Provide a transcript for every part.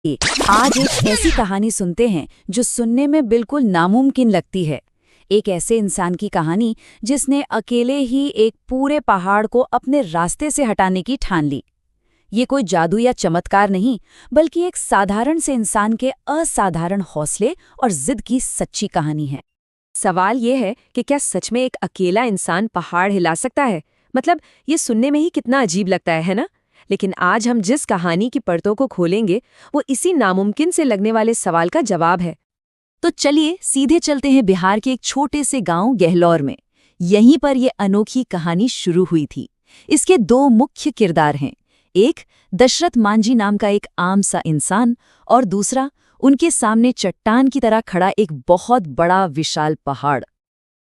आज एक ऐसी कहानी सुनते हैं जो सुनने में बिल्कुल नामुमकिन लगती है। एक ऐसे इंसान की कहानी जिसने अकेले ही एक पूरे पहाड़ को अपने रास्ते से हटाने की ठान ली। ये कोई जादू या चमत्कार नहीं, बल्कि एक साधारण से इंसान के असाधारण हौसले और जिद की सच्ची कहानी है। सवाल ये है कि क्या सच में एक अकेला इंसान पहाड़ हिला सकता है? मतलब ये सुनने में ही कितना अजीब लगता है ना? लेकिन आज हम जिस कहानी की परतों को खोलेंगे वो इसी नामुमकिन से लगने वाले सवाल का जवाब है। तो चलिए सीधे चलते हैं बिहार के एक छोटे से गांव गहलौर में। यहीं पर ये अनोखी कहानी शुरू हुई थी। इसके दो मुख्य किरदार हैं, एक दशरथ मांझी नाम का एक आम सा इंसान और दूसरा उनके सामने चट्टान की तरह खड़ा एक बहुत बड़ा विशाल पहाड़।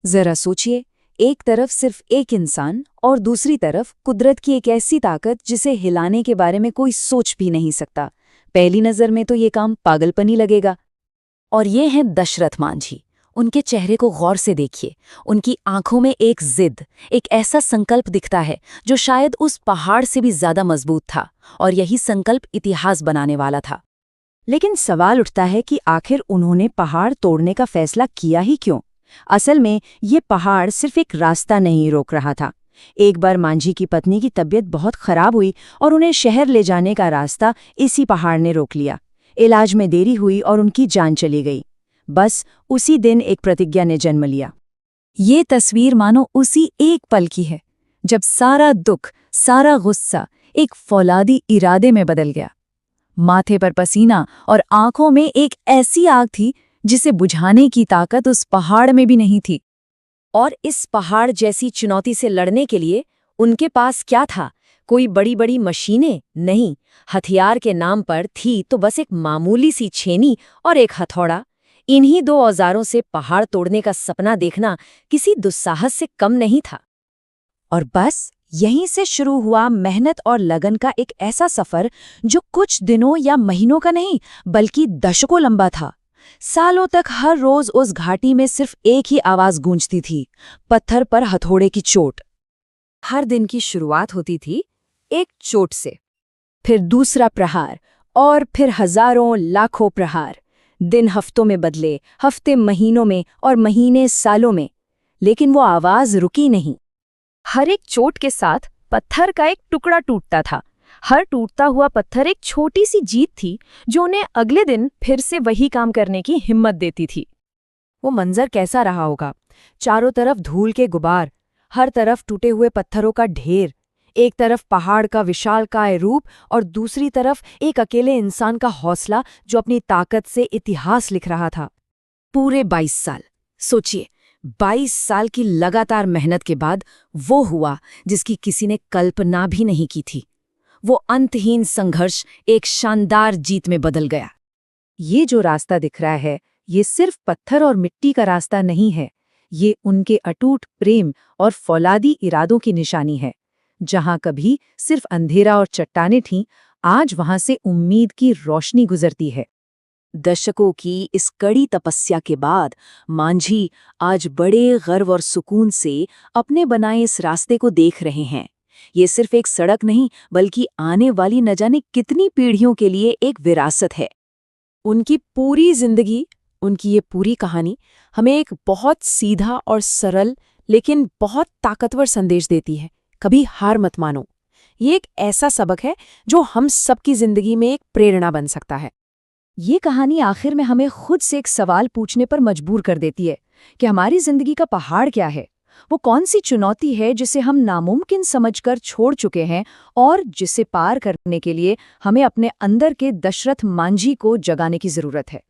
जरा सोचिए, एक तरफ सिर्फ एक इंसान और दूसरी तरफ कुदरत की एक ऐसी ताकत जिसे हिलाने के बारे में कोई सोच भी नहीं सकता। पहली नज़र में तो ये काम पागलपनी लगेगा। और ये हैं दशरथ मांझी। उनके चेहरे को गौर से देखिए। उनकी आंखों में एक जिद, एक ऐसा संकल्प दिखता है जो शायद उस पहाड़ से भी ज्यादा मजबूत था, और यही संकल्प इतिहास बनाने वाला था। लेकिन सवाल उठता है कि आखिर उन्होंने पहाड़ तोड़ने का फैसला किया ही क्यों? असल में ये पहाड़ सिर्फ एक रास्ता नहीं रोक रहा था। एक बार मांझी की पत्नी की तबीयत बहुत खराब हुई और उन्हें शहर ले जाने का रास्ता इसी पहाड़ ने रोक लिया। इलाज में देरी हुई और उनकी जान चली गई। बस उसी दिन एक प्रतिज्ञा ने जन्म लिया। ये तस्वीर मानो उसी एक पल की है जब सारा दुख, सारा गुस्सा एक फौलादी इरादे में बदल गया। माथे पर पसीना और आंखों में एक ऐसी आग थी जिसे बुझाने की ताकत उस पहाड़ में भी नहीं थी। और इस पहाड़ जैसी चुनौती से लड़ने के लिए उनके पास क्या था? कोई बड़ी बड़ी मशीनें नहीं, हथियार के नाम पर थी तो बस एक मामूली सी छेनी और एक हथौड़ा। इन्हीं दो औजारों से पहाड़ तोड़ने का सपना देखना किसी दुस्साहस से कम नहीं था। और बस यहीं से शुरू हुआ मेहनत और लगन का एक ऐसा सफर जो कुछ दिनों या महीनों का नहीं, बल्कि दशकों लंबा था। सालों तक हर रोज उस घाटी में सिर्फ एक ही आवाज गूंजती थी, पत्थर पर हथौड़े की चोट। हर दिन की शुरुआत होती थी एक चोट से, फिर दूसरा प्रहार और फिर हजारों लाखों प्रहार। दिन हफ्तों में बदले, हफ्ते महीनों में और महीने सालों में, लेकिन वो आवाज रुकी नहीं। हर एक चोट के साथ पत्थर का एक टुकड़ा टूटता था। हर टूटता हुआ पत्थर एक छोटी सी जीत थी जो उन्हें अगले दिन फिर से वही काम करने की हिम्मत देती थी। वो मंजर कैसा रहा होगा? चारों तरफ धूल के गुबार, हर तरफ टूटे हुए पत्थरों का ढेर। एक तरफ पहाड़ का विशालकाय रूप और दूसरी तरफ एक अकेले इंसान का हौसला जो अपनी ताकत से इतिहास लिख रहा था। पूरे 22 साल सोचिए, 22 साल की लगातार मेहनत के बाद वो हुआ जिसकी किसी ने कल्पना भी नहीं की थी। वो अंतहीन संघर्ष एक शानदार जीत में बदल गया। ये जो रास्ता दिख रहा है, ये सिर्फ पत्थर और मिट्टी का रास्ता नहीं है। ये उनके अटूट प्रेम और फौलादी इरादों की निशानी है। जहां कभी सिर्फ अंधेरा और चट्टानें थीं, आज वहां से उम्मीद की रोशनी गुजरती है। दशकों की इस कड़ी तपस्या के बाद मांझी आज बड़े गर्व और सुकून से अपने बनाए इस रास्ते को देख रहे हैं। ये सिर्फ एक सड़क नहीं, बल्कि आने वाली न जाने कितनी पीढ़ियों के लिए एक विरासत है। उनकी पूरी जिंदगी, उनकी ये पूरी कहानी हमें एक बहुत सीधा और सरल लेकिन बहुत ताकतवर संदेश देती है। कभी हार मत मानो। ये एक ऐसा सबक है जो हम सबकी जिंदगी में एक प्रेरणा बन सकता है। ये कहानी आखिर में हमें खुद से एक सवाल पूछने पर मजबूर कर देती है कि हमारी जिंदगी का पहाड़ क्या है? वो कौन सी चुनौती है जिसे हम नामुमकिन समझकर छोड़ चुके हैं और जिसे पार करने के लिए हमें अपने अंदर के दशरथ मांझी को जगाने की जरूरत है?